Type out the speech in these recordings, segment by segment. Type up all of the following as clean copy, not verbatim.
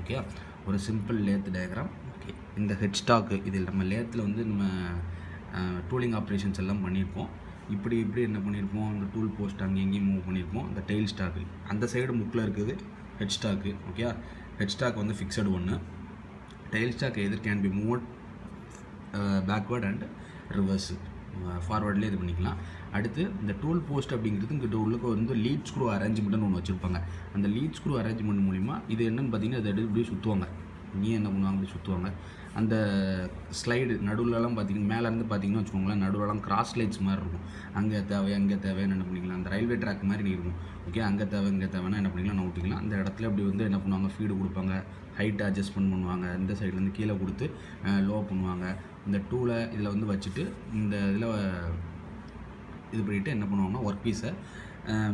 Okay. ஒரு simple lathe diagram. Okay. இந்த head stock இதில் நம்ம லேத்தில் வந்து நம்ம டூலிங் ஆப்ரேஷன்ஸ் எல்லாம் பண்ணியிருப்போம். இப்படி என்ன பண்ணியிருப்போம், இந்த டூல் போஸ்ட் அங்கே எங்கேயும் மூவ் பண்ணியிருப்போம். இந்த டெயில் ஸ்டாக்கு அந்த சைடு முக்கில் இருக்குது head stock. Okay. Head stock வந்து ஃபிக்ஸடு ஒன்று. டெயில் ஸ்டாக் எதிர் can be move backward and reverse ஃபார்வர்ட்லேயே இது பண்ணிக்கலாம். அடுத்து இந்த டூல் போஸ்ட் அப்படிங்கிறது இங்கிட்ட உள்ளுக்கு வந்து லீட் ஸ்க்ரூ அரேஞ்ச்மெண்ட்னு ஒன்று வச்சுருப்பாங்க. அந்த லீட் ஸ்க்ரூ அரேஞ்ச்மெண்ட் மூலிமா இது என்னென்னு பார்த்தீங்கன்னா அதை எடுத்து இப்படி சுற்றுவாங்க. இங்கேயும் என்ன பண்ணுவாங்க, அப்படி சுற்றுவாங்க. அந்த ஸ்லைடு நடுவில்லாம் பார்த்தீங்கன்னா மேலேருந்து பார்த்தீங்கன்னா வச்சுக்கோங்களேன், நடுவில்லாம் கிராஸ் லைட்ஸ் மாதிரி இருக்கும். அங்கே தேவை அங்கே தேவைன்னு என்ன பண்ணிக்கலாம், அந்த ரயில்வே ட்ராக் மாதிரி இருக்கும். ஓகே. அங்கே தேவை இங்கே தேவைன்னா என்ன பண்ணிக்கலாம், நவுட்டிக்கலாம். அந்த இடத்துல அப்படி வந்து என்ன பண்ணுவாங்க, ஃபீடு கொடுப்பாங்க, ஹைட் அட்ஜஸ்ட்மெண்ட் பண்ணுவாங்க. இந்த சைட்லேருந்து கீழே கொடுத்து லோ பண்ணுவாங்க. இந்த டூலை இதில் வந்து வச்சுட்டு இந்த இதில் இது பண்ணிவிட்டு என்ன பண்ணுவாங்கன்னா ஒர்க் பீஸை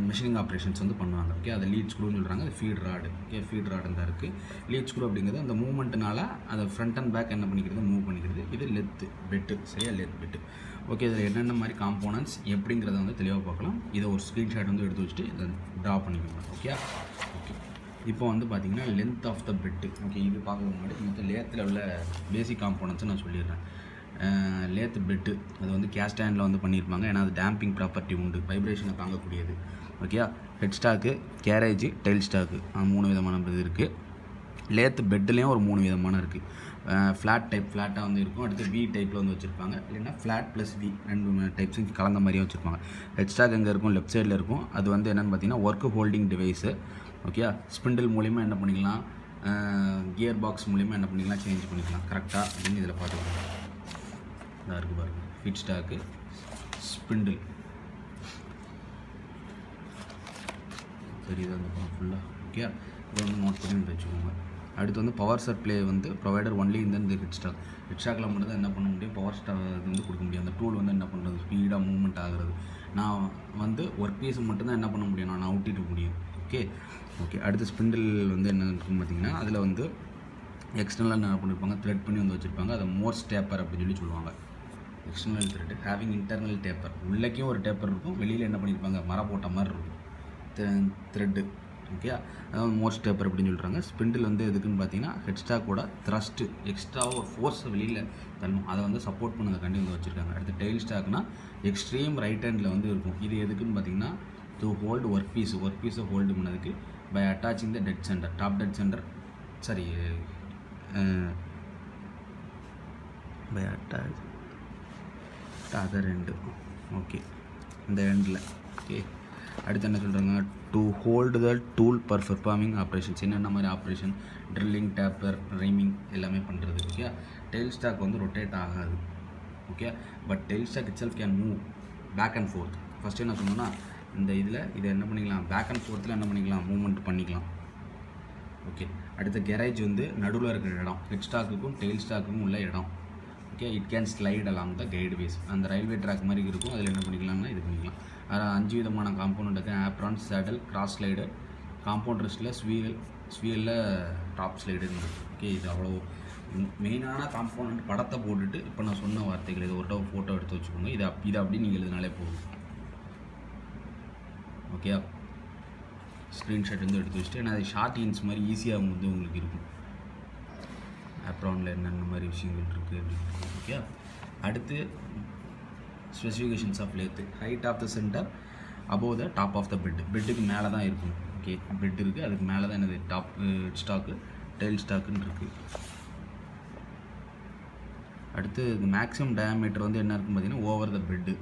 மிஷினிங் ஆப்ரேஷன்ஸ் வந்து பண்ணுவாங்க. ஓகே. அதை லீட் ஸ்க்ரூன்னு சொல்கிறாங்க. அது feed rod. Okay. Feed rod தான் இருக்குது. லீட் ஸ்க்ரூ அப்படிங்கிறது அந்த மூவ்மெண்ட்னால அதை ஃப்ரண்ட் அண்ட் பேக் என்ன பண்ணிக்கிறது, மூவ் பண்ணிக்கிறது. இது லெத்து பெட்டு. சரியா, லெத் பெட்டு. ஓகே. இதில் என்னென்ன மாதிரி காம்போனன்ட்ஸ் எப்படிங்கிறத வந்து தெளிவாக பார்க்கலாம். இதை ஒரு ஸ்க்ரீன்ஷாட் வந்து எடுத்து வச்சுட்டு இதை ட்ரா பண்ணிக்கணும். ஓகே. ஓகே. இப்போ வந்து பார்த்திங்கன்னா length of the bed. Okay. இது பார்க்க முன்னாடி மொத்தம் லேத்தில் உள்ள பேசிக் காம்போனன்ட்ஸை நான் சொல்லிடுறேன். லேத் பெட்டு அது வந்து கேஸ்ட் ஹேண்டில் வந்து பண்ணியிருப்பாங்க. ஏன்னா அது டேம்பிங் ப்ராப்பர்ட்டி உண்டு, வைப்ரேஷனை தாங்கக்கூடியது. Okay. Head stock, carriage, tail stock 3 விதமான இது இருக்குது. லேத் பெட்டுலேயும் ஒரு 3 விதமான இருக்குது. ஃப்ளாட் டைப், ஃப்ளாட்டாக வந்து இருக்கும். அடுத்து வி டைப்பில் வந்து வச்சுருப்பாங்க. இல்லைன்னா ஃப்ளாட் ப்ளஸ் வி 2 டைப்ஸும் கலந்த மாதிரியும் வச்சுருப்பாங்க. ஹெட் ஸ்டாக் எங்கே இருக்கும், லெஃப்ட் சைடில் இருக்கும். அது வந்து என்னென்னு பார்த்தீங்கன்னா work holding device. Okay. Spindle மூலிமா என்ன பண்ணிக்கலாம், கியர் பாக்ஸ் மூலிமா என்ன பண்ணிக்கலாம், சேஞ்ச் பண்ணிக்கலாம். கரெக்டாக அப்படின்னு இதில் பார்த்துக்கலாம். இதாக இருக்குது பாருங்கள், ஃபீட் ஸ்டாக்கு, ஸ்பிண்டில். சரி, இதை வந்து ஃபுல்லாக ஓகே. இதை வந்து நோட் பண்ணி வச்சுக்கோங்க. அடுத்து வந்து பவர் சப்ளை வந்து ப்ரொவைடர் ஒன்லி இந்த ஹெட் ஸ்டாக். ஹெட் ஸ்டாக்கில் மட்டும் தான் என்ன பண்ண முடியும், பவர் ஸ்டாக் வந்து கொடுக்க முடியும். அந்த டூல் வந்து என்ன பண்ணுறது, ஸ்பீடாக மூவ்மெண்ட் ஆகுறது. நான் வந்து ஒர்க் பீஸ் மட்டும்தான் என்ன பண்ண முடியும், நான் அவுட்டிட முடியும். ஓகே. ஓகே. அடுத்து ஸ்பிண்டில் வந்து என்ன இருக்குன்னு பார்த்தீங்கன்னா அதில் வந்து எக்ஸ்டர்னலாக என்ன பண்ணியிருப்பாங்க, த்ரெட் பண்ணி வந்து வச்சுருப்பாங்க. அதை மோர்ஸ் டேப்பர் அப்படின்னு சொல்லுவாங்க. External thread, having internal taper. உள்ளேக்கும் ஒரு டேப்பர் இருக்கும், வெளியில் என்ன பண்ணியிருப்பாங்க, மரம் போட்ட மாதிரி இருக்கும் த்ரெட்டு. ஓகே. அதாவது மோர்ஸ் டேப்பர் அப்படின்னு சொல்கிறாங்க. ஸ்பிண்டில் வந்து எதுக்குன்னு பார்த்தீங்கன்னா ஹெட் ஸ்டாக்கோட த்ரஸ்ட்டு எக்ஸ்ட்ராவாக ஒரு ஃபோர்ஸை வெளியில் தரணும், அதை வந்து சப்போர்ட் பண்ணதுக்காண்டி வந்து வச்சுருக்காங்க. அடுத்து டெயில் ஸ்டாக்னா எக்ஸ்ட்ரீம் ரைட் ஹேண்டில் வந்து இருக்கும். இது எதுக்குன்னு பார்த்தீங்கன்னா டு ஹோல்டு ஒர்க் பீஸை ஹோல்டு பண்ணதுக்கு by attaching the dead centre, top dead centre, சரி by attach other end. Okay. இந்த எண்டில். ஓகே. அடுத்து என்ன சொல்கிறாங்க, to hold the tool for performing operations. என்னென்ன மாதிரி ஆப்ரேஷன், ட்ரில்லிங், டேப்பர், ரைமிங் எல்லாமே பண்ணுறது. ஓகே. டெயில் ஸ்டாக் வந்து ரொட்டேட் ஆகாது. Okay. But tail stock itself can move back and fourth. First என்ன சொன்னோன்னா இந்த இதை என்ன பண்ணிக்கலாம், பேக் அண்ட் ஃபோர்த்தில் என்ன பண்ணிக்கலாம், மூவ்மெண்ட் பண்ணிக்கலாம். ஓகே. அடுத்த கேரேஜ் வந்து நடுவில் இருக்கிற இடம், ஹெட் ஸ்டாக்குக்கும் டெயில் ஸ்டாக்குக்கும் உள்ள இடம். Okay. It can slide along the guide ways. அந்த ரயில்வே ட்ராக் மாதிரி இருக்கும், அதில் என்ன பண்ணிக்கலாம்னா இது பண்ணிக்கலாம். அதில் 5 விதமான காம்பவுண்ட் இருக்குது. Apron, saddle, cross slide, compound ரெஸ்ட்டில் ஸ்வீலில் டாப் ஸ்லைடுன்னு இருக்குது. ஓகே. இது அவ்வளோ மெயினான காம்பவுண்ட் படத்தை போட்டுட்டு இப்போ நான் சொன்ன வார்த்தைகள் இது ஒரு ஃபோட்டோ எடுத்து வச்சுக்கோங்க. இதை அப்படி நீங்கள் எழுதினாலே போதும். ஓகே. ஸ்க்ரீன்ஷாட் வந்து எடுத்து வச்சுட்டு, ஏன்னா அது ஷார்ட் இன்ஸ் மாதிரி ஈஸியாக வந்து உங்களுக்கு இருக்கும். ஆப்ரானில் என்னென்ன மாதிரி விஷயங்கள் இருக்குது அப்படின்னு. ஓகே. அடுத்து specifications of lathe. Height of the centre above the top of the பெட்டுக்கு மேலே தான் இருக்கும். ஓகே. பெட் இருக்குது, அதுக்கு மேலே தான் என்னது டாப் ஸ்டாக்கு, டெயில் ஸ்டாக்குன்னு இருக்குது. அடுத்து இது மேக்ஸிமம் டயாமீட்டர் வந்து என்ன இருக்குன்னு பார்த்தீங்கன்னா ஓவர் த பெட்டு.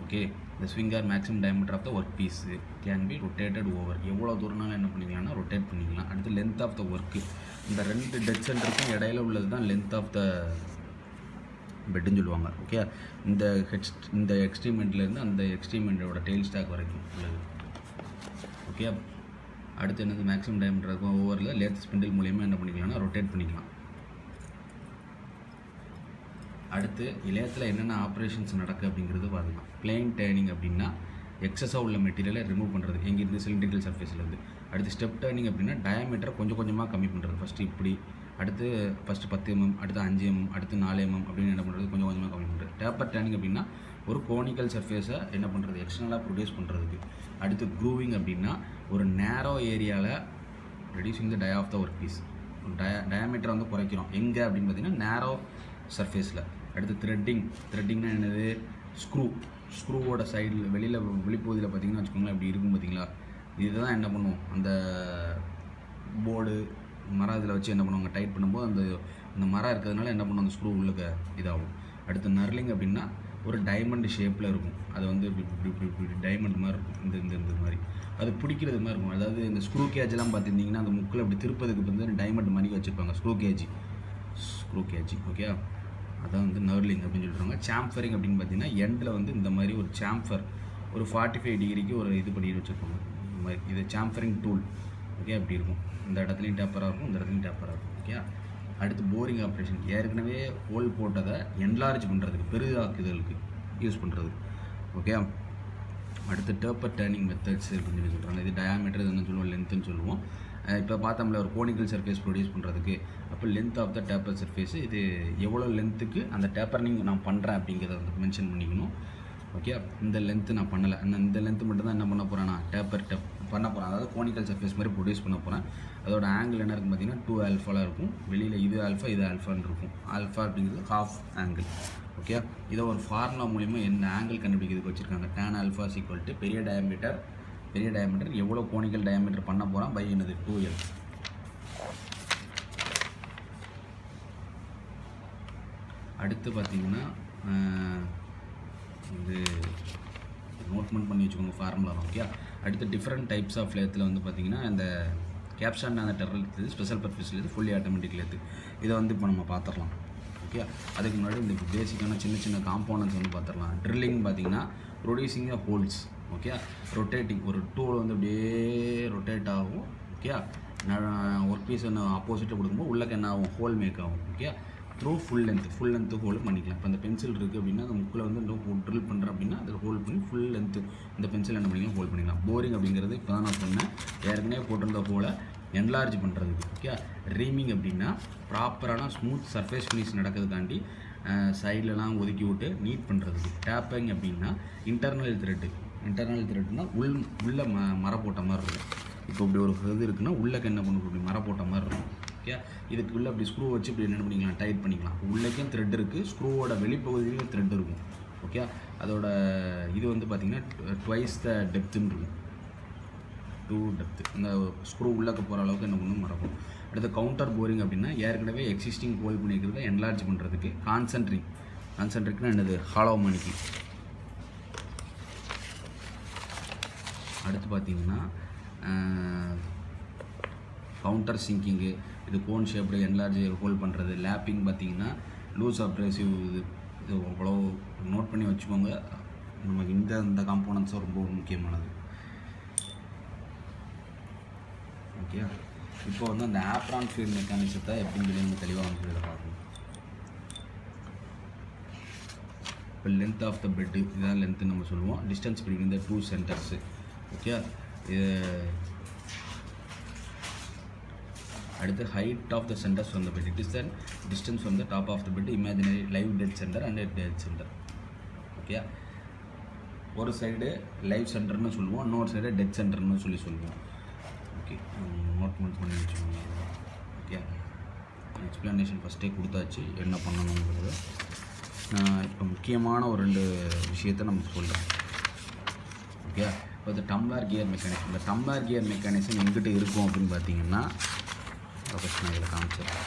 ஓகே. இந்த swinger maximum diameter of the work piece can be rotated over. எவ்வளோ தூரம்னாலும் என்ன பண்ணிக்கலாம்னா ரொட்டேட் பண்ணிக்கலாம். அடுத்து லென்த் ஆஃப் த ஒர்க்கு. இந்த 2 டெட் சென்டருக்கும் இடையில உள்ளது தான் லென்த் ஆஃப் த பெட்டுன்னு சொல்லுவாங்க. ஓகே. இந்த எக்ஸ்ட்ரீமெண்ட்லேருந்து அந்த எக்ஸ்ட்ரீமெண்ட்டோட டெயில் ஸ்டாக் வரைக்கும் உள்ளது. ஓகே. அடுத்து என்னது மேக்ஸிமம் டயாமீட்டர் இருக்கும் ஓவரில் லேத் ஸ்பிண்டில் மூலியமாக என்ன பண்ணிக்கலாம்னா ரொட்டேட் பண்ணிக்கலாம். அடுத்து இளையத்தில் என்னென்ன ஆப்ரேஷன்ஸ் நடக்குது அப்படிங்கிறது பார்க்கலாம். பிளெயின் டேர்னிங் அப்படின்னா எக்ஸஸாக உள்ள மெட்டீரியலை ரிமூவ் பண்ணுறது, எங்கேருந்து சிலிண்ட்ரிக்கல் சர்ஃபேஸ்லேருந்து. அடுத்து ஸ்டெப் டேர்னிங் அப்படின்னா டயாமீட்டரை கொஞ்சம் கொஞ்சமாக கம்மி பண்ணுறது. ஃபஸ்ட்டு இப்படி, அடுத்து ஃபஸ்ட்டு 10 mm, அடுத்து 5 mm, அடுத்து 4 mm அப்படின்னு என்ன பண்ணுறது, கொஞ்சம் கொஞ்சமாக கம்மி பண்ணுறது. டேப்பர் டேர்னிங் அப்படின்னா ஒரு கோனிக்கல் சர்ஃபேஸை என்ன பண்ணுறது, எக்ஸ்டர்னலாக ப்ரொடியூஸ் பண்ணுறதுக்கு. அடுத்து க்ரூவிங் அப்படின்னா ஒரு நேரோ ஏரியாவில் reducing the dia of the work piece. டயாமீட்டரை வந்து குறைக்கிறோம். எங்கே அப்படின்னு பார்த்தீங்கன்னா நேரோ சர்ஃபேஸில். அடுத்து த்ரெட்டிங்னா என்னது, ஸ்க்ரூவோட சைடில் வெளிப்பகுதியில் பார்த்தீங்கன்னா வச்சுக்கோங்களேன் இப்படி இருக்கும் பார்த்தீங்களா, இதுதான் என்ன பண்ணுவோம், அந்த போர்டு மரம் இதில் வச்சு என்ன பண்ணுவாங்க, டைட் பண்ணும்போது அந்த மரம் இருக்கிறதுனால என்ன பண்ணுவோம், அந்த ஸ்க்ரூ உள்ளே இதாகும். அடுத்து நர்லிங் அப்படின்னா ஒரு டைமண்ட் ஷேப்பில் இருக்கும், அது வந்து இப்படி டைமண்ட் மாதிரி இருக்கும், இந்த மாதிரி அது பிடிக்கிறது மாதிரி இருக்கும். அதாவது இந்த ஸ்க்ரூ கேஜெலாம் பார்த்துருந்தீங்கன்னா அந்த முக்கில் அப்படி திருப்பதுக்கு வந்து டைமண்ட் மாதிரி வச்சுருப்பாங்க, ஸ்க்ரூ கேஜி. ஓகே, அதான் வந்து நர்லிங் அப்படின்னு சொல்கிறாங்க. சாம்ஃபரிங் அப்படின்னு பார்த்தீங்கன்னா எண்டில் வந்து இந்த மாதிரி ஒரு சாம்ஃபர் ஒரு 45 டிகிரிக்கு ஒரு இது பண்ணி வச்சுருப்பாங்க. இந்த மாதிரி இது சாம்ஃபரிங் டூல். ஓகே, அப்படி இருக்கும். இந்த இடத்துலையும் டேப்பராக இருக்கும், இந்த இடத்துலையும் டேப்பராக இருக்கும். ஓகே, அடுத்து போரிங் ஆப்ரேஷன். ஏற்கனவே ஹோல் போட்டதை என்லார்ஜ் பண்ணுறதுக்கு, பெரிதாக்குதலுக்கு யூஸ் பண்ணுறது. ஓகே, அடுத்து டேப்பர் டேர்னிங் மெத்தட்ஸ் அப்படின்னு சொல்கிறாங்க. இது டயாமீட்டர் என்ன சொல்லுவோம், லென்த்துன்னு சொல்லுவோம். இப்போ பார்த்தோம்ல ஒரு கோனிக்கல் சர்ஃபேஸ் ப்ரொடியூஸ் பண்ணுறதுக்கு, அப்போ length of the taper surface, இது எவ்வளோ லென்த்துக்கு அந்த டேப்பர்னிங் நான் பண்ணுறேன் அப்படிங்கிறத வந்து மென்ஷன் பண்ணிக்கணும். ஓகே, இந்த லென்த்து நான் பண்ணலை, இந்த லென்த்து மட்டும் தான் என்ன பண்ண போகிறேன், நான் டேப்பர் பண்ண போகிறேன். அதாவது கோனிக்கல் சர்ஃபேஸ் மாதிரி ப்ரொடியூஸ் பண்ண போகிறேன். அதோட ஆங்கிள் என்ன இருக்கும் பார்த்தீங்கன்னா 2 ஆல்ஃபாவில் இருக்கும். வெளியில் இது ஆல்ஃபா இது ஆல்ஃபான்னு இருக்கும். ஆல்ஃபா அப்படிங்கிறது ஹாஃப் ஆங்கிள். ஓகே, இதை ஒரு ஃபார்முலா மூலிமா என்ன ஆங்கிள் கண்டுபிடிக்கிறதுக்கு வச்சுருக்காங்க. tan alpha = பெரிய டயாமீட்டர் எவ்வளோ கோனிக்கல் டயாமீட்டர் பண்ண போகிறோம் பை என்னது 2l. அடுத்து பார்த்தீங்கன்னா இது நோட்மெண்ட் பண்ணி வச்சுக்கோங்க ஃபார்முலா. ஓகே, அடுத்து டிஃப்ரெண்ட் டைப்ஸ் ஆஃப் லேத்தில் வந்து பார்த்தீங்கன்னா இந்த கேப்ஷன் அந்த Darrell special purpose lathe, fully automatic lathe, இதை வந்து இப்போ நம்ம பார்த்துடலாம். ஓகே, அதுக்கு முன்னாடி இந்த பேசிக்கான சின்ன காம்போனன்ட்ஸ் வந்து பார்த்துடலாம். ட்ரில்லிங் பார்த்தீங்கன்னா ப்ரொடியூசிங் த ஹோல்ஸ். ஓகே, ரொட்டேட்டிங், ஒரு டூல் வந்து அப்படியே ரொட்டேட் ஆகும். ஓகே, ஒர்க் பீஸ் ஒன்று ஆப்போசிட்டாக கொடுக்கும்போது உள்ளே என்ன ஆகும், ஹோல் மேக் ஆகும். Okay, through full length whole பண்ணிக்கலாம். இப்போ அந்த பென்சில் இருக்குது அப்படின்னா அந்த முக்கில் வந்து இன்னும் ட்ரில் பண்ணுறேன் அப்படின்னா அதில் ஹோல் பண்ணி ஃபுல் லென்த்து இந்த பென்சில் என்ன பண்ணிக்கலாம், ஹோல் பண்ணிக்கலாம். போரிங் அப்படிங்கிறது இப்போ தான் நான் சொன்னேன், ஏற்கனவே போட்டிருந்த ஹோலை என்லார்ஜ் பண்ணுறதுக்கு. ஓகே, ரீமிங் அப்படின்னா ப்ராப்பரான ஸ்மூத் சர்ஃபேஸ் ஃபினிஷ் நடக்கிறதுக்காண்டி சைட்லலாம் ஒதுக்கி விட்டு நீட் பண்ணுறதுக்கு. டேப்பிங் அப்படின்னா இன்டர்னல் த்ரெட்னா உள்ள மரம் போட்ட மாதிரி இருக்கும். இப்போ இப்படி ஒரு இது இருக்குன்னா உள்ளக்கு என்ன பண்ணணும், இப்படி மரம் போட்ட மாதிரி இருக்கும். ஓகே, இதுக்குள்ளே அப்படி ஸ்க்ரூ வச்சு இப்படி என்ன பண்ணிக்கலாம், டைட் பண்ணிக்கலாம். உள்ளேக்கும் த்ரெட் இருக்குது, ஸ்க்ரூவோட வெளிப்பகுதியிலையும் த்ரெட் இருக்கும். ஓகே, அதோட இது வந்து பார்த்திங்கன்னா 2x த டெப்த்துன்னு இருக்கும், 2 டெப்த்து. இந்த ஸ்க்ரூ உள்ளக்க போகிற அளவுக்கு என்ன பண்ணணும் மறக்கும். அடுத்து கவுண்டர் போரிங் அப்படின்னா ஏற்கனவே எக்ஸிஸ்டிங் ஹோல் பண்ணிக்கிறத என்லார்ஜ் பண்ணுறதுக்கு. கான்சென்ட்ரிக்னா என்னது, ஹாலோ மணிக்கு. அடுத்து பார்த்திங்கன்னா கவுண்டர் சிங்கிங்கு, இது கோன் ஷேப்டு என்லார்ஜ் ஹோல் பண்ணுறது. லேப்பிங் பார்த்திங்கன்னா லூஸ் அப்ரேசிவ். இது அவ்வளோ நோட் பண்ணி வச்சுக்கோங்க, நமக்கு இந்த காம்போனன்ட்ஸும் ரொம்ப முக்கியமானது. ஓகே, இப்போ வந்து அந்த ஆப்ரான் ஃபீல்ட் மெக்கானிசத்தை எப்படின்னு சொல்லி நம்ம தெளிவாக வந்து இதை பார்க்கணும். இப்போ லென்த் ஆஃப் த பெட்டு, இதுதான் லென்த்து நம்ம சொல்லுவோம். Distance between the 2 centres. Okay, இது அடுத்து height of the centres from the bed. It is the distance from the top of the bed, imaginary live dead centre and dead centre. Okay, ஒரு side live சென்டர்னு சொல்லுவோம், இன்னொரு side dead சென்டர்னு சொல்லுவோம். Okay, note பண்ணி வச்சுக்கோங்க. Okay, explanation ஃபஸ்ட்டே கொடுத்தாச்சு என்ன பண்ணணுங்கிறது. இப்போ முக்கியமான ஒரு 2 விஷயத்தை நம்ம சொல்கிறேன். ஓகே, இப்போ இந்த டம்ளர் கியர் மெக்கானிசம். இந்த டம்ளர் கியர் மெக்கானிசம் எங்கிட்ட இருக்கும் அப்படின்னு பார்த்தீங்கன்னா நான் இதில் காமிச்சிடுறேன்.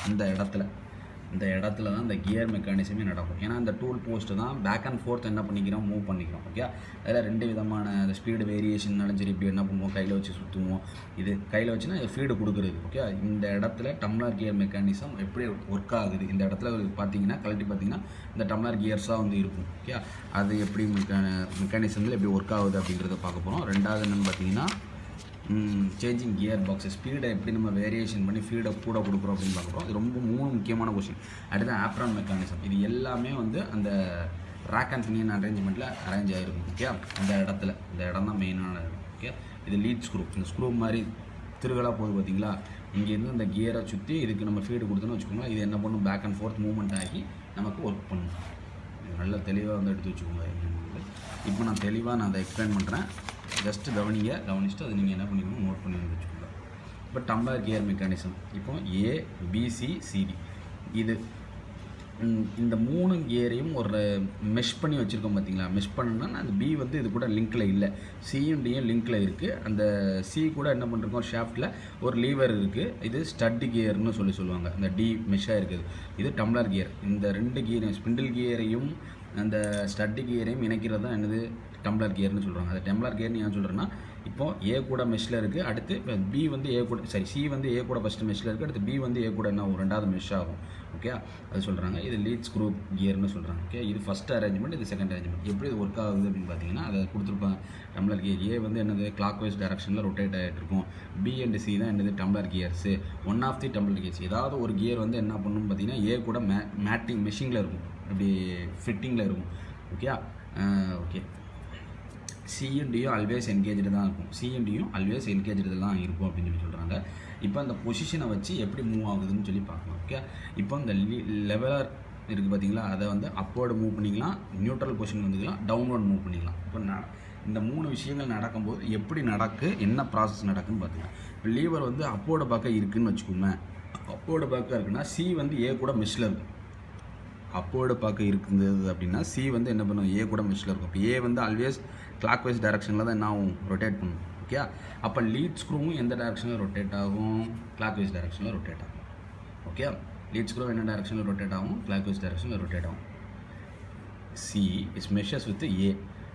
இந்த இடத்துல தான் இந்த கியர் மெக்கானிசமே நடக்கும். ஏன்னா இந்த டூல் போஸ்ட்டு தான் பேக் அண்ட் ஃபோர்த் என்ன பண்ணிக்கிறோம், மூவ் பண்ணிக்கிறோம். ஓகே, அதில் 2 விதமான அந்த ஸ்பீடு வேரியேஷன்னாலும் சரி, இப்படி என்ன பண்ணுவோம், கையில் வச்சு சுற்றுவோம். இது கையில் வச்சுன்னா ஃபீடு கொடுக்குறது. ஓகே, இந்த இடத்துல டம்ளர் கியர் மெக்கானிசம் எப்படி ஒர்க் ஆகுது, இந்த இடத்துல பார்த்தீங்கன்னா கழட்டி பார்த்தீங்கன்னா இந்த டம்ளர் கியர்ஸாக வந்து இருக்கும். ஓகே, அது எப்படி மெக்கானிசமில் எப்படி ஒர்க் ஆகுது அப்படின்றத பார்க்க போகிறோம். ரெண்டாவது என்னென்னு பார்த்தீங்கன்னா சேஞ்சிங் கியர் பாக்ஸ், ஸ்பீடை எப்படி நம்ம வேரியேஷன் பண்ணி ஃபீடை கூட கொடுக்குறோம் அப்படின்னு பார்க்குறோம். இது ரொம்ப 3 முக்கியமான கொஸ்டின். அடுத்து ஆப்ரான் மெக்கானிசம். இது எல்லாமே வந்து அந்த ரேக் அண்ட் பினியன் அரேஞ்ச்மெண்ட்டில் அரேஞ்ச் ஆகிருக்கும். ஓகே, இந்த இடம் தான் மெயினான இடம். ஓகே, இது லீட் ஸ்க்ரூ. இந்த ஸ்க்ரூ மாதிரி திருகலாக போகுது பார்த்தீங்களா, இங்கேருந்து இந்த கியரை சுற்றி இதுக்கு நம்ம ஃபீடு கொடுத்தோன்னு வச்சுக்கோங்க. இது என்ன பண்ணும், பேக் அண்ட் ஃபோர்த் மூவ்மெண்ட் ஆகி நமக்கு ஒர்க் பண்ணும். நல்லா தெளிவாக வந்து எடுத்து வச்சுக்கோங்க. இப்போ நான் தெளிவாக அதை எக்ஸ்பிளைன் பண்ணுறேன். ஜஸ்ட்டு கவனிச்சுட்டு அதை நீங்கள் என்ன பண்ணிக்கணும், நோட் பண்ணி வச்சுக்கோங்க. இப்போ டம்ளர் கியர் மெக்கானிசம் இப்போ ஏ பிசி சிடி இது இந்த 3 கியரையும் ஒரு மெஷ் பண்ணி வச்சுருக்கோம் பார்த்தீங்களா. மெஷ் பண்ணோன்னா அந்த பி வந்து இது கூட லிங்க்கில் இல்லை, சியும் டியும் லிங்க்கில் இருக்குது. அந்த சி கூட என்ன பண்ணிருக்கோம், ஷாஃப்ட்டில் ஒரு லீவர் இருக்குது. இது ஸ்டட் கியர்னு சொல்லுவாங்க. அந்த டி மெஷ்ஷாக இருக்குது. இது டம்ளர் கியர். இந்த 2 கியரையும் ஸ்பிண்டில் கியரையும் அந்த ஸ்டட் கியரையும் இணைக்கிறது தான் என்னது டம்ளர் கியர்னு சொல்கிறாங்க. அது டம்ளர் கியர்னு ஏன் சொல்கிறேன்னா, இப்போது ஏ கூட மெஷ்ஷில் இருக்குது, அடுத்து இப்போ பி வந்து ஏ கூட சி வந்து ஏ கூட ஃபஸ்ட்டு மெஷ்ஷில் இருக்குது, அடுத்து பி வந்து ஏ கூட என்ன ஒரு 2வது மெஷ் ஆகும். ஓகே, அது சொல்கிறாங்க. இது லீட் ஸ்க்ரூ கியர்னு சொல்கிறாங்க. ஓகே, இது ஃபஸ்ட் அரேஞ்ச்மெண்ட், இது செகண்ட் அரேஞ்ச்மெண்ட். எப்படி இது ஒர்க் ஆகுது அப்படின்னு பார்த்தீங்கன்னா, அதை கொடுத்துருப்பாங்க. டம்ளர் கியர் ஏ வந்து என்னது கிளாக் வைஸ் டைரக்ஷனில் ரொட்டேட் ஆகிட்டு இருக்கும். பி அண்ட் சி தான் என்னது tumbler gears. One of the tumbler gears. ஏதாவது ஒரு கியர் வந்து என்ன பண்ணணும்னு பார்த்தீங்கன்னா, ஏ கூட மேட்டிங் மெஷிங்கில் இருக்கும், அப்படி ஃபிட்டிங்கில் இருக்கும். ஓகே சியும் டியும் ஆல்வேஸ் என்கேஜ்டு தான் இருக்கும். சியும் டியும் ஆல்வேஸ் என்கேஜ்டு தான் இருக்கும் அப்படின்னு சொல்லி சொல்கிறாங்க. இப்போ அந்த பொசிஷனை வச்சு எப்படி மூவ் ஆகுதுன்னு சொல்லி பார்க்கலாம். ஓகே, இப்போ இந்த லெவலர் இருக்குது பார்த்தீங்களா, அதை வந்து அப்வர்டு மூவ் பண்ணிக்கலாம், நியூட்ரல் பொசிஷன் வந்துக்கலாம், டவுன்வர்ட் மூவ் பண்ணிக்கலாம். இப்போ இந்த 3 விஷயங்கள் நடக்கும்போது எப்படி என்ன ப்ராசஸ் நடக்குன்னு பார்த்துக்கலாம். இப்போ லீவர் வந்து அப்போர்டு பார்க்க இருக்குதுன்னு வச்சுக்கோங்க. அப்போர்டு பார்க்க இருக்குன்னா சி வந்து ஏ கூட மெஷ்ஷில் இருக்கும். அப்போர்டு பார்க்க இருக்குது அப்படின்னா சி வந்து என்ன பண்ணும், ஏ கூட மெஷ்ஷில் இருக்கும். இப்போ ஏ வந்து ஆல்வேஸ் கிளாக் வைஸ் டைரக்ஷனில் தான் என்ன ஆகும், ரொட்டேட் பண்ணும். ஓகே, அப்போ லீட் ஸ்க்ரூவும் எந்த டைரக்ஷனில் ரொட்டேட் ஆகும், கிளாக் வைஸ் டைரக்ஷனில் ரொட்டேட் ஆகும். ஓகே, லீட் ஸ்க்ரூ என்ன டைரக்ஷனில் ரொட்டேட் ஆகும், கிளாக் வைஸ் டைரக்ஷனில் ரொட்டேட் ஆகும். C is measures with A.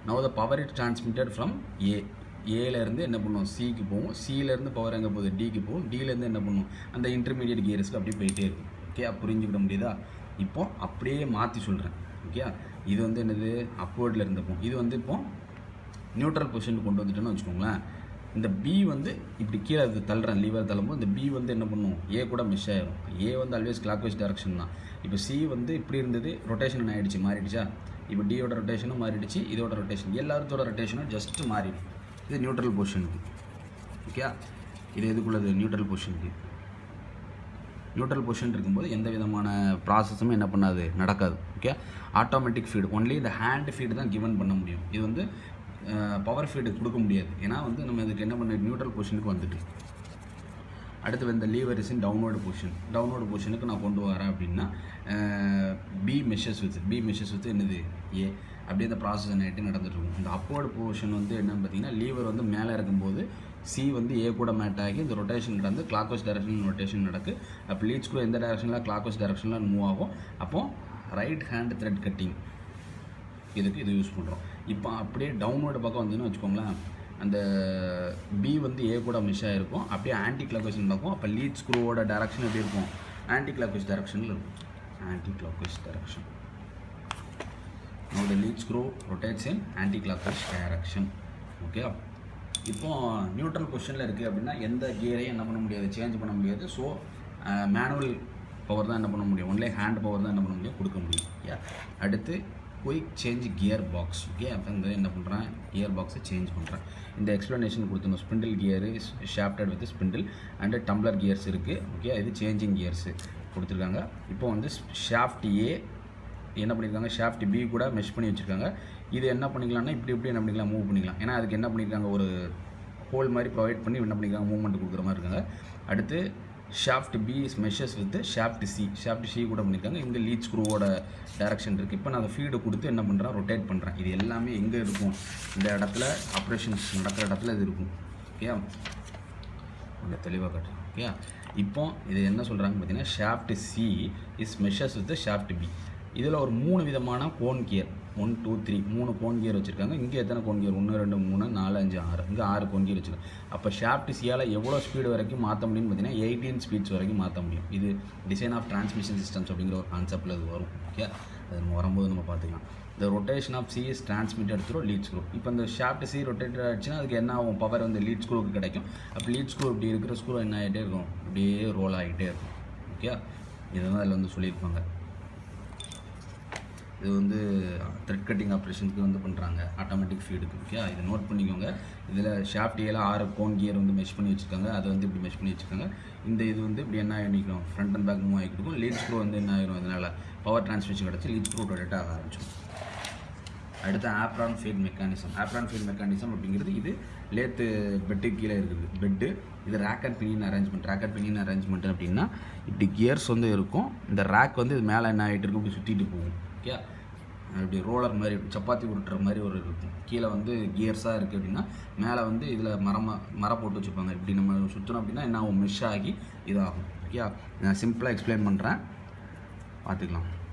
Now the power is transmitted from A. ஏலேருந்து என்ன பண்ணுவோம், சிக்கு போகும். சியிலேருந்து பவர் எங்கே போகுது, டிக்கு போகும். டிலேருந்து என்ன பண்ணுவோம், அந்த இன்டர்மீடியட் கியர்ஸ்க்கு அப்படியே போயிட்டே இருக்கும். ஓகே, புரிஞ்சுக்கிட முடியுதா. இப்போது அப்படியே மாற்றி சொல்கிறேன். ஓகே, இது வந்து என்னது அப்வர்டில் இருந்தப்போ, இது வந்து இப்போது நியூட்ரல் பொசிஷனுக்கு கொண்டு வந்துட்டோன்னு வச்சுக்கோங்களேன். இந்த பி வந்து இப்படி கீழே அது தள்ளுறேன், லீவர் தள்ளும்போது இந்த பி வந்து என்ன பண்ணும், ஏ கூட மிஸ் ஆயிரும். ஏ வந்து ஆல்வேஸ் கிளாக் வைஸ் டைரக்ஷன் தான். இப்போ சி வந்து இப்படி இருந்தது, ரொட்டேஷன் ஆகிடுச்சு, மாறிடுச்சா. இப்போ டியோட ரொட்டேஷனும் மாறிடுச்சு, இதோட ரொட்டேஷன், எல்லாத்தோட ரொட்டேஷனும் ஜஸ்ட்டு மாறிடும். இது நியூட்ரல் பொசிஷனுக்கு. ஓகே, இது எதுக்குள்ளது, நியூட்ரல் பொசிஷனுக்கு. நியூட்ரல் பொசிஷன் இருக்கும்போது எந்த விதமான ப்ராசஸும் என்ன பண்ணாது, நடக்காது. ஓகே, ஆட்டோமேட்டிக் ஃபீடு, ஒன்லி இந்த ஹேண்ட் ஃபீடு தான் கிவன் பண்ண முடியும். இது வந்து பவர் ஃபீடு கொடுக்க முடியாது. ஏன்னா வந்து நம்ம இதுக்கு என்ன பண்ண, நியூட்ரல் பொசிஷனுக்கு வந்துட்டு அடுத்து இந்த லீவர் இஸ் இன் டவுன்வர்டு பொசிஷனுக்கு நான் கொண்டு வரேன் அப்படின்னா பி மெஷர்ஸ் வித் என்னது ஏ. அப்படியே இந்த ப்ராசஸ் ஆகிட்டு நடந்துகிட்ருக்கும். இந்த அப்போர்டு பொசிஷன் வந்து என்னன்னு பார்த்தீங்கன்னா, லீவர் வந்து மேலே இருக்கும்போது சி வந்து ஏ கூட மேட் ஆகி இந்த ரொட்டேஷன் நடந்து கிளாக் வைஸ் டைரக்ஷன் ரொட்டேஷன் நடக்கு. அப்போ லீட் ஸ்க்ரூ எந்த டைரக்ஷனில், கிளாக் வைஸ் டைரக்ஷனில் மூவ் ஆகும். அப்போது ரைட் ஹேண்ட் த்ரெட் கட்டிங் இதுக்கு இது யூஸ் பண்ணுறோம். இப்போ அப்படியே டவுன்வர்டு பக்கம் வந்துன்னு வச்சுக்கோங்களேன், அந்த பி வந்து ஏ கூட மிஸ் ஆகிருக்கும். அப்படியே ஆன்டி கிளாக் வைஸ் நடக்கும். அப்போ லீட் ஸ்க்ரூவோட டைரக்ஷன் எப்படி இருக்கும், ஆன்டி கிளாக் வைஸ் டைரக்ஷனில் இருக்கும். Anti clockwise direction. Now the lead screw rotates in anti-clockwise direction. Okay, இப்போது நியூட்ரல் பொசிஷனில் இருக்குது அப்படின்னா எந்த கியரையும் என்ன பண்ண முடியாது, சேஞ்ச் பண்ண முடியாது. ஸோ மேனுவல் பவர் தான் என்ன பண்ண முடியும், ஒன்லி ஹேண்ட் பவர் தான் என்ன பண்ண முடியும், கொடுக்க முடியும். ஓகே, அடுத்து quick change gear box. Okay, அப்போ இந்த என்ன பண்ணுறேன், கியர் பாக்ஸை சேஞ்ச் பண்ணுறேன். இந்த எக்ஸ்ப்ளனேஷன் கொடுத்துணும். Spindle gear is shafted with spindle and tumbler gears இருக்குது. ஓகே, இது சேஞ்சிங் கியர்ஸு கொடுத்துருக்காங்க. இப்போ வந்து ஷாஃப்ட் ஏ என்ன பண்ணியிருக்காங்க, ஷாஃப்ட் பி கூட மெஷ் பண்ணி வச்சுருக்காங்க. இது என்ன பண்ணிக்கலாம்னா இப்படி என்ன பண்ணிக்கலாம், மூவ் பண்ணிக்கலாம். ஏன்னா அதுக்கு என்ன பண்ணியிருக்காங்க, ஒரு ஹோல் மாதிரி ப்ரொவைட் பண்ணி என்ன பண்ணியிருக்காங்க, மூவ்மெண்ட் கொடுக்குற மாதிரி இருக்காங்க. அடுத்து shaft B is measures with shaft C கூட பண்ணியிருக்காங்க. இங்கே லீட் ஸ்க்ரூவோட டைரக்ஷன் இருக்குது. இப்போ நான் அதை ஃபீடை கொடுத்து என்ன பண்ணுறேன், ரொட்டேட் பண்ணுறேன். இது எல்லாமே எங்கே இருக்கும், இந்த இடத்துல ஆப்ரேஷன்ஸ் நடக்கிற இடத்துல இது இருக்கும். ஓகே, கொஞ்சம் தெளிவாக காட்டுறேன். ஓகே, இப்போ இது என்ன சொல்கிறாங்க பார்த்தீங்கன்னா, shaft C is measures with shaft B. இதில் ஒரு 3 விதமான கோன் கியர், 1 2 3 3 கோன் கியர் வச்சுருக்காங்க. இங்கே எத்தனை கோன் கியர், 1 2 3 4 5 6, இங்கே 6 கோன் கியர் வச்சுருக்காங்க. அப்போ ஷாஃப்ட் சியால் எவ்வளோ ஸ்பீடு வரைக்கும் மாற்ற முடியும்னு பார்த்தீங்கன்னா 18 ஸ்பீட்ஸ் வரைக்கும் மாற்ற முடியும். இது டிசைன் ஆஃப் டிரான்ஸ்மிஷன் சிஸ்டம்ஸ் அப்படிங்கிற ஒரு கான்செப்டில் இது வரும். ஓகே, அது நம்ம வரும்போது நம்ம பார்த்துக்கலாம். இந்த rotation of C is transmitted through lead screw. இப்போ இந்த ஷாஃப்ட் சி ரொட்டேட் ஆகிடுச்சுன்னா அதுக்கு என்ன ஆகும், பவர் வந்து லீட் ஸ்க்ரூவுக்கு கிடைக்கும். அப்போ லீட் ஸ்க்ரூ இப்படி இருக்கிற ஸ்க்ரூ என்ன ஆகிட்டே இருக்கும், அப்படியே ரோல் ஆகிட்டே இருக்கும். ஓகே, இதுதான் அதில் வந்து சொல்லியிருப்பாங்க. இது வந்து த்ரெட் கட்டிங் ஆப்ரேஷனுக்கு வந்து பண்ணுறாங்க, ஆட்டோமேட்டிக் ஃபீடுக்கு. ஓகே, இதை நோட் பண்ணிக்கோங்க. இதில் ஷாஃப்ட் ஏல 6 கோன் கியர் வந்து மெஷ் பண்ணி வச்சுருக்காங்க. அதை வந்து இப்படி மெஷ் பண்ணி வச்சுருக்காங்க. இந்த இது வந்து இப்படி என்ன ஆகிடும், ஃப்ரண்ட் அண்ட் பேக் மூவ் ஆகிட்டு இருக்கும். லீட் ஸ்க்ரூ வந்து என்ன ஆகிடும், அதனால் பவர் டிரான்ஸ்மிஷன் கிடச்சி லீட் ஸ்க்ரூ ரொட்டேட் ஆக ஆரம்பிச்சிடும். அடுத்து apron feed mechanism. Apron feed mechanism அப்படிங்கிறது இது லேத்து பெட்டு கீழே இருக்குது பெட்டு. இது rack and pinion arrangement. Rack and pinion arrangement அப்படின்னா இப்படி கியர்ஸ் வந்து இருக்கும். இந்த ரேக் வந்து இது மேலே என்ன ஆகிட்டு இருக்கும், இப்படி சுற்றிட்டு போகும். ஓகே, இப்படி ரோலர் மாதிரி சப்பாத்தி உருட்டுற மாதிரி ஒரு இருக்கும். கீழே வந்து கியர்ஸாக இருக்குது அப்படின்னா மேலே வந்து இதில் மரம் போட்டு வச்சுருப்பாங்க. இப்படி நம்ம சுற்றணும் அப்படின்னா என்ன ஆகும், மெஷ் ஆகி இதாகும். ஓகே, நான் சிம்பிளாக எக்ஸ்பிளைன் பண்ணுறேன், பார்த்துக்கலாம்.